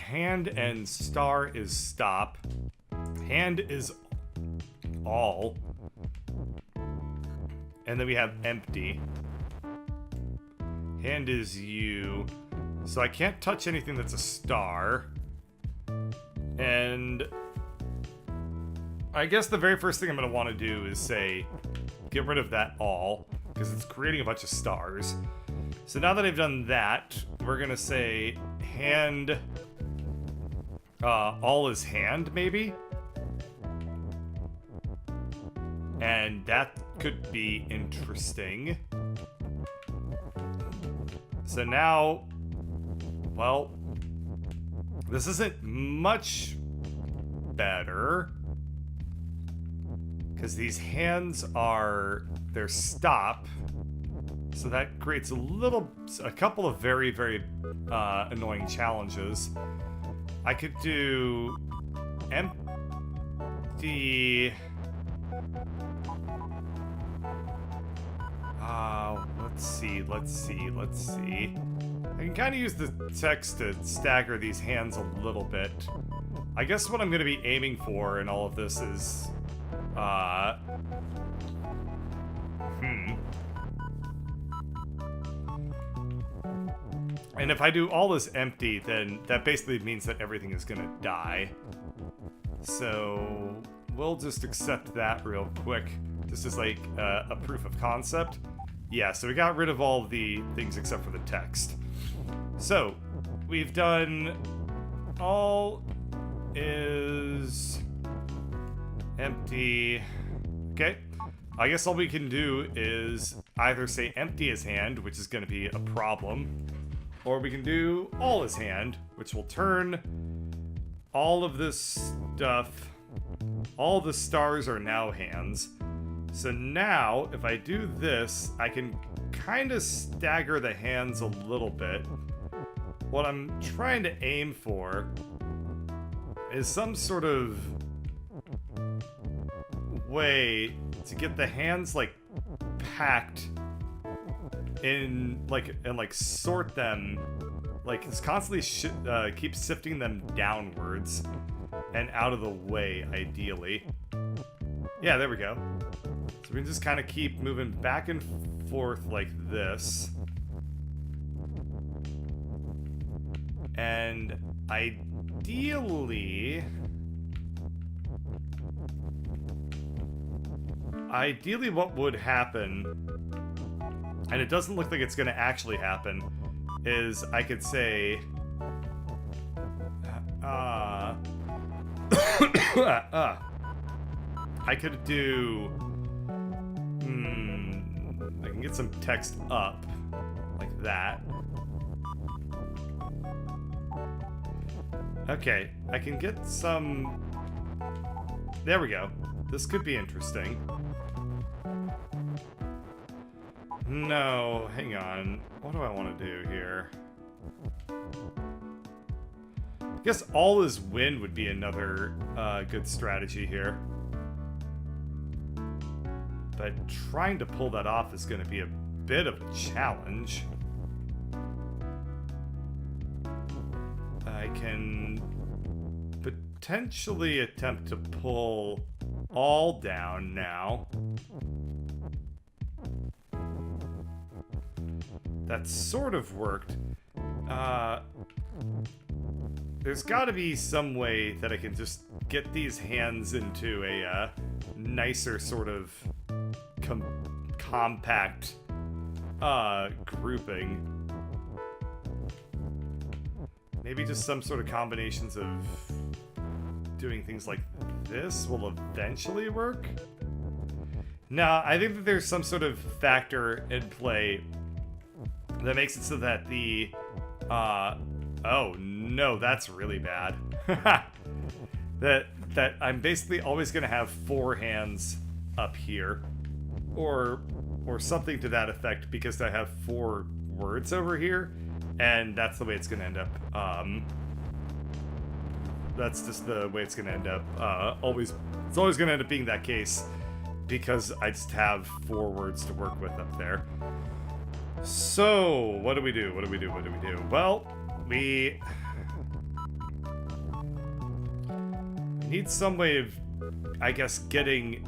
hand and star is stop. Hand is all. And then we have empty. Hand is you. So I can't touch anything that's a star. And I guess the very first thing I'm going to want to do is say, get rid of that all, because it's creating a bunch of stars. So now that I've done that, we're going to say hand, all is hand, maybe? And that could be interesting. So now, well, this isn't much better, because these hands are, they're stop. So that creates a couple of very, very annoying challenges. I could do empty. Let's see. I can kind of use the text to stagger these hands a little bit. I guess what I'm going to be aiming for in all of this is, And if I do all this empty, then that basically means that everything is going to die. So we'll just accept that real quick. This is like a proof of concept. Yeah, so we got rid of all the things except for the text. So we've done all is empty. Okay. I guess all we can do is either say empty as hand, which is going to be a problem, or we can do all as hand, which will turn all of this stuff. All the stars are now hands. So now, if I do this, I can kind of stagger the hands a little bit. What I'm trying to aim for is some sort of way to get the hands, like, packed in, like, and, like, sort them, like, it's constantly keep sifting them downwards and out of the way, ideally. Yeah, there we go. So we can just kind of keep moving back and forth like this. And ideally what would happen, and it doesn't look like it's going to actually happen, is I could say, I could do, I can get some text up, like that. Okay, I can get some, there we go. This could be interesting. No, hang on. What do I want to do here? I guess all is wind would be another good strategy here. But trying to pull that off is going to be a bit of a challenge. I can potentially attempt to pull all down now. That sort of worked. There's got to be some way that I can just get these hands into a nicer sort of compact grouping. Maybe just some sort of combinations of doing things like this will eventually work. No, I think that there's some sort of factor in play that makes it so that the oh no, that's really bad. that I'm basically always gonna have 4 hands up here, or something to that effect, because I have 4 words over here, and that's the way it's gonna end up. That's just the way it's gonna end up. It's always gonna end up being that case, because I just have 4 words to work with up there. So, what do we do? Well, need some way of, I guess, getting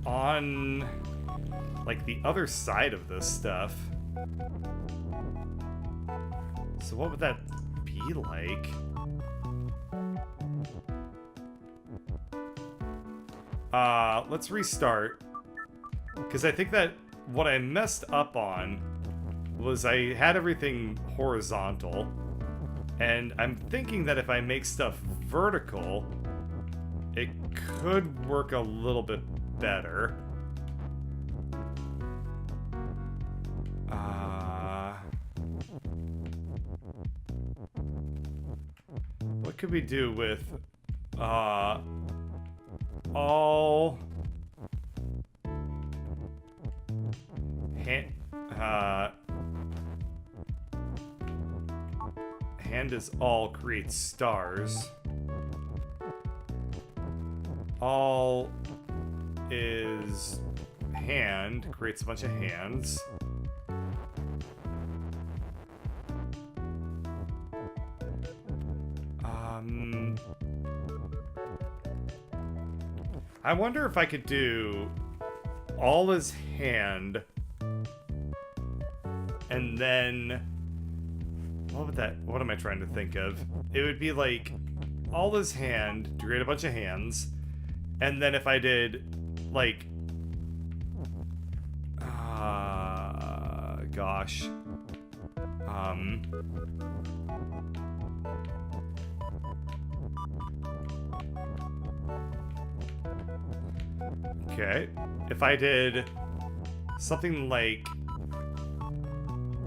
on, like, the other side of this stuff. So what would that be like? Let's restart. Because I think that what I messed up on was I had everything horizontal. And I'm thinking that if I make stuff vertical, it could work a little bit better. What could we do with all hand is all creates stars. All is hand creates a bunch of hands. I wonder if I could do all is hand and then what am I trying to think of? It would be like all is hand to create a bunch of hands, and then if I did like gosh. Okay. If I did something like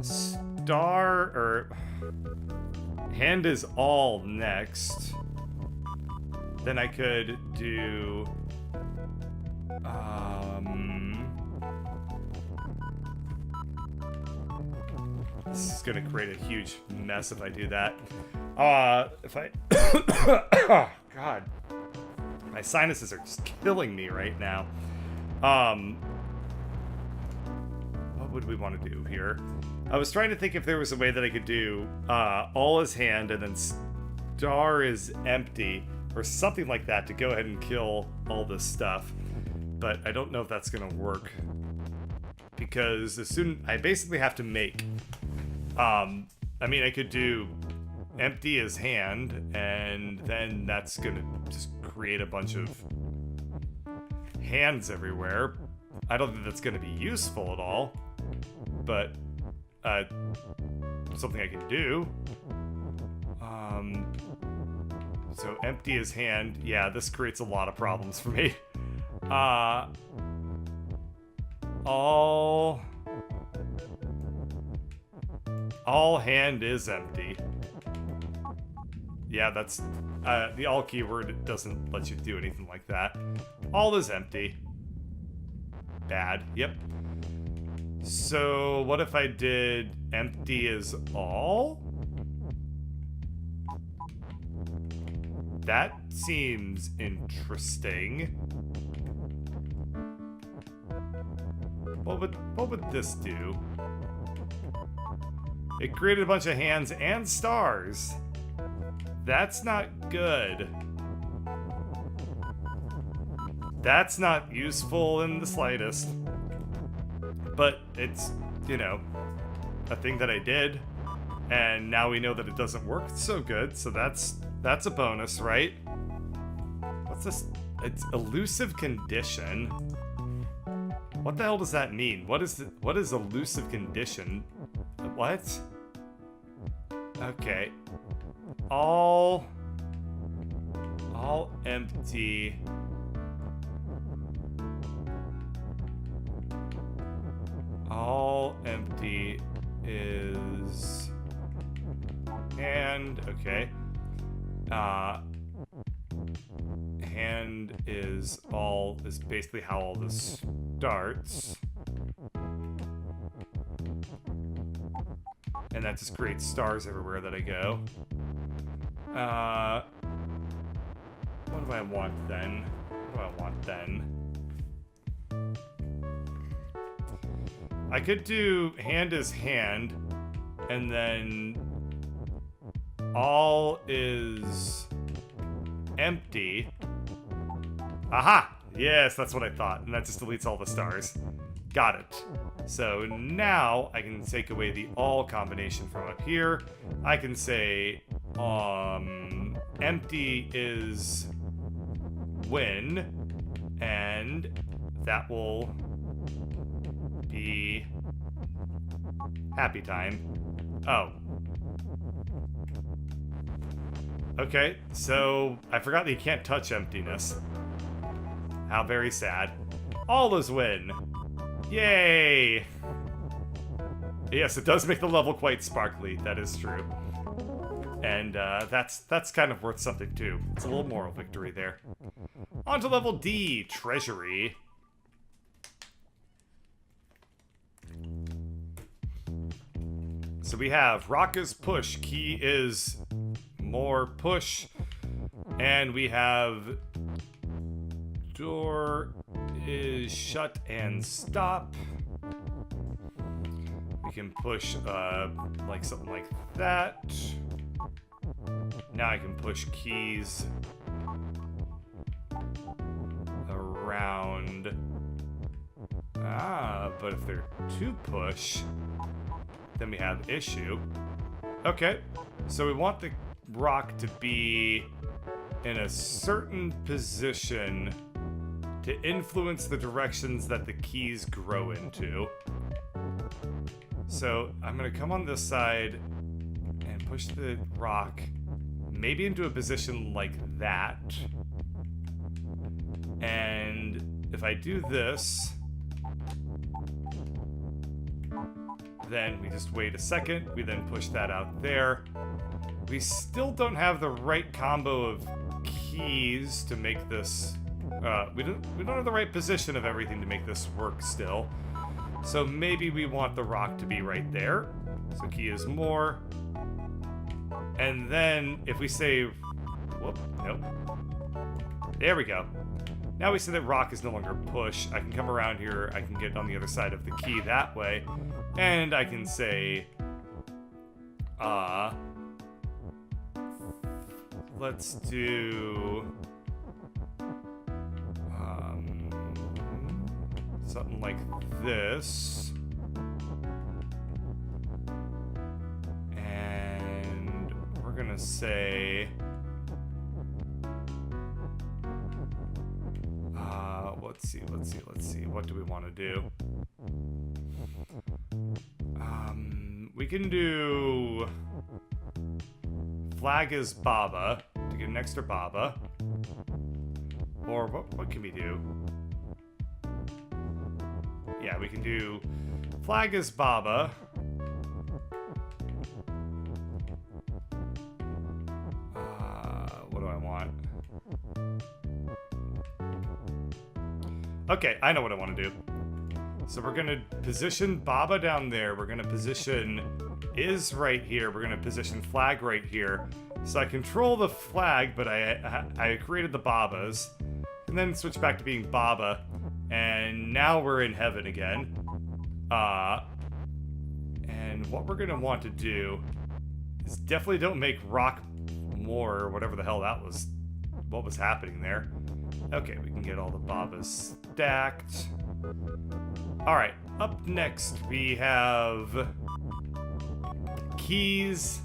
star or hand is all next, then I could do this is gonna create a huge mess if I do that. If I oh, God. My sinuses are just killing me right now. What would we want to do here? I was trying to think if there was a way that I could do all is hand and then star is empty or something like that to go ahead and kill all this stuff. But I don't know if that's gonna work, because I basically have to make I mean, I could do empty as hand, and then that's gonna just create a bunch of hands everywhere. I don't think that's gonna be useful at all, but something I can do. So empty as hand, yeah, this creates a lot of problems for me. All hand is empty. Yeah, that's the all keyword doesn't let you do anything like that. All is empty. Bad. Yep. So what if I did empty is all? That seems interesting. What would this do? It created a bunch of hands and stars. That's not good. That's not useful in the slightest. But it's, you know, a thing that I did. And now we know that it doesn't work so good, so that's a bonus, right? What's this? It's elusive condition. What the hell does that mean? What is elusive condition? What? Okay. All empty. All empty is hand. Okay. Hand is basically how all this starts. And that just creates stars everywhere that I go. What do I want then? I could do hand is hand, and then all is empty. Aha! Yes, that's what I thought. And that just deletes all the stars. Got it. So now I can take away the all combination from up here. I can say empty is win, and that will be happy time. Oh. Okay, so I forgot that you can't touch emptiness. How very sad. All is win. Yay! Yes, it does make the level quite sparkly, that is true. And that's kind of worth something too. It's a little moral victory there. On to level D, Treasury. So we have rock is push, key is more push, and we have door is shut and stop. We can push like something like that. Now I can push keys around. But if they're to push, then we have issue. Okay, so we want the rock to be in a certain position to influence the directions that the keys grow into. So I'm gonna come on this side and push the rock maybe into a position like that. And if I do this, then we just wait a second, we then push that out there. We still don't have the right combo of keys to make this, we don't have the right position of everything to make this work still. So maybe we want the rock to be right there. So key is more. And then if we say, whoop, nope. There we go. Now we say that rock is no longer push. I can come around here, I can get on the other side of the key that way. And I can say, let's do something like this. And we're gonna say, let's see. What do we want to do? We can do flag is Baba to get an extra Baba. Or what can we do? Yeah, we can do flag is Baba. What do I want? Okay, I know what I want to do. So we're gonna position Baba down there. We're gonna position is right here. We're gonna position flag right here. So I control the flag, but I created the Babas, and then switch back to being Baba, and now we're in heaven again. And what we're gonna want to do is definitely don't make rock more, or whatever the hell that was. What was happening there? Okay, we can get all the Babas stacked. Alright, up next we have keys,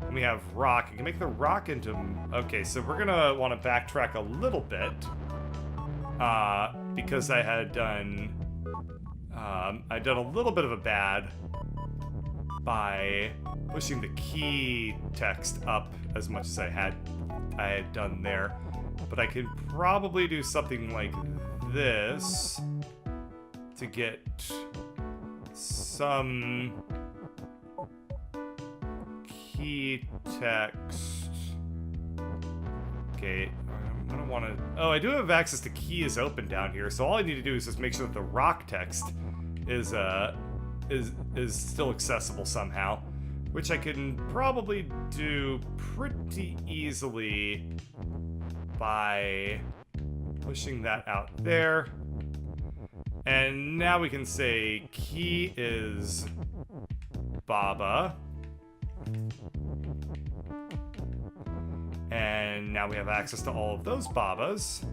and we have rock. I can make the rock into... Okay, so we're gonna want to backtrack a little bit, because I had done... I'd done a little bit of a bad by pushing the key text up as much as I had done there. But I could probably do something like this to get some key text. Okay, I'm gonna want to... Oh, I do have access to key is open down here, so all I need to do is just make sure that the rock text is still accessible somehow, which I can probably do pretty easily by pushing that out there. And now we can say key is Baba. And And now we have access to all of those Babas.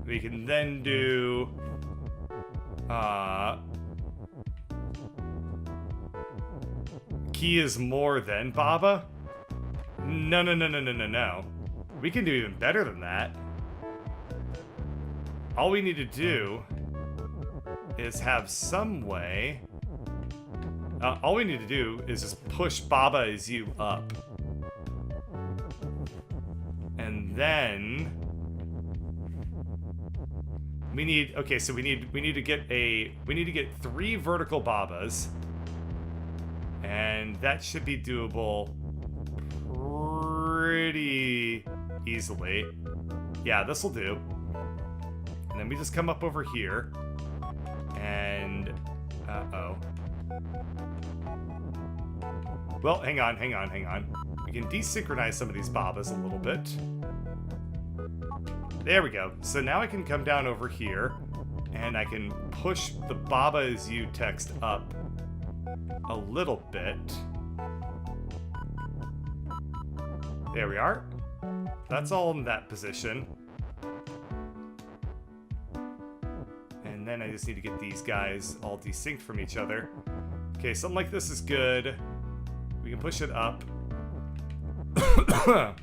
We can then do... Key is more than Baba? No, no, no, no, no, no, no. We can do even better than that. All we need to do is have some way... all we need to do is just push Baba is you up. And then... we need... okay, so we need to get 3 vertical Babas. And that should be doable pretty easily. Yeah, this will do. And then we just come up over here. And... uh-oh. Well, hang on. We can desynchronize some of these Babas a little bit. There we go. So now I can come down over here, and I can push the Baba is you text up a little bit. There we are. That's all in that position. And then I just need to get these guys all desynced from each other. Okay, something like this is good. We can push it up.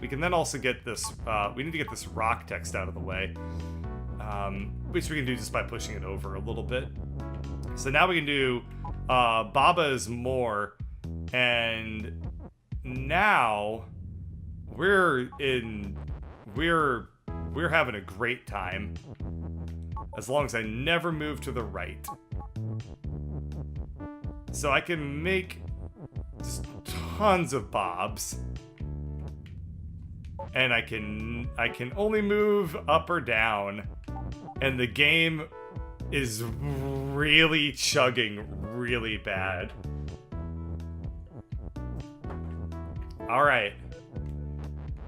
We can then also get this, we need to get this rock text out of the way. Which we can do just by pushing it over a little bit. So now we can do Baba is more, and now we're having a great time. As long as I never move to the right. So I can make just tons of bobs. And I can only move up or down. And the game is really chugging really bad. Alright.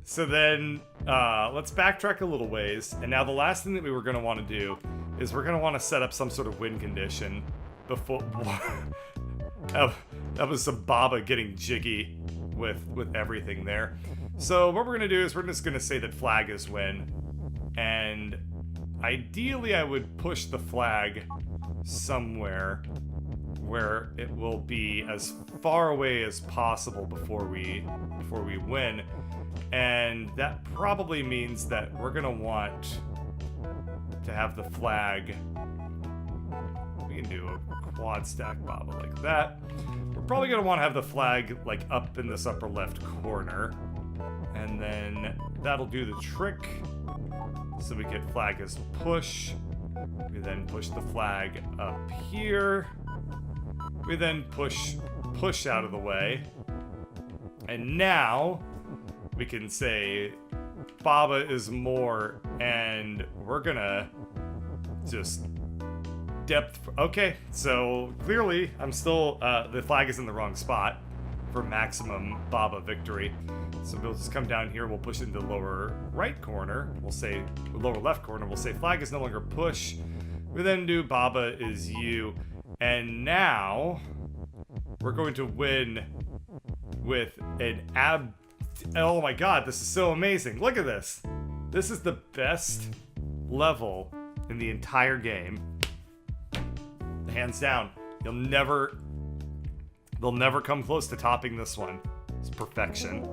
So then, let's backtrack a little ways. And now the last thing that we were going to want to do is we're going to want to set up some sort of win condition before... that was some Baba getting jiggy with everything there. So what we're going to do is we're just going to say that flag is win. And ideally I would push the flag somewhere where it will be as far away as possible before we win. And that probably means that we're going to want to have the flag... we can do a quad stack Baba like that. We're probably going to want to have the flag like up in this upper left corner. And then that'll do the trick. So we get flag as push. We then push the flag up here. We then push out of the way. And now we can say Baba is more, and we're gonna just depth. Okay, so clearly I'm still, the flag is in the wrong spot for maximum Baba victory. So we'll just come down here, we'll push into the lower right corner, we'll say, lower left corner, we'll say flag is no longer push. We then do Baba is you, and now we're going to win with an oh my god, this is so amazing. Look at this. This is the best level in the entire game. Hands down. They'll never come close to topping this one. It's perfection.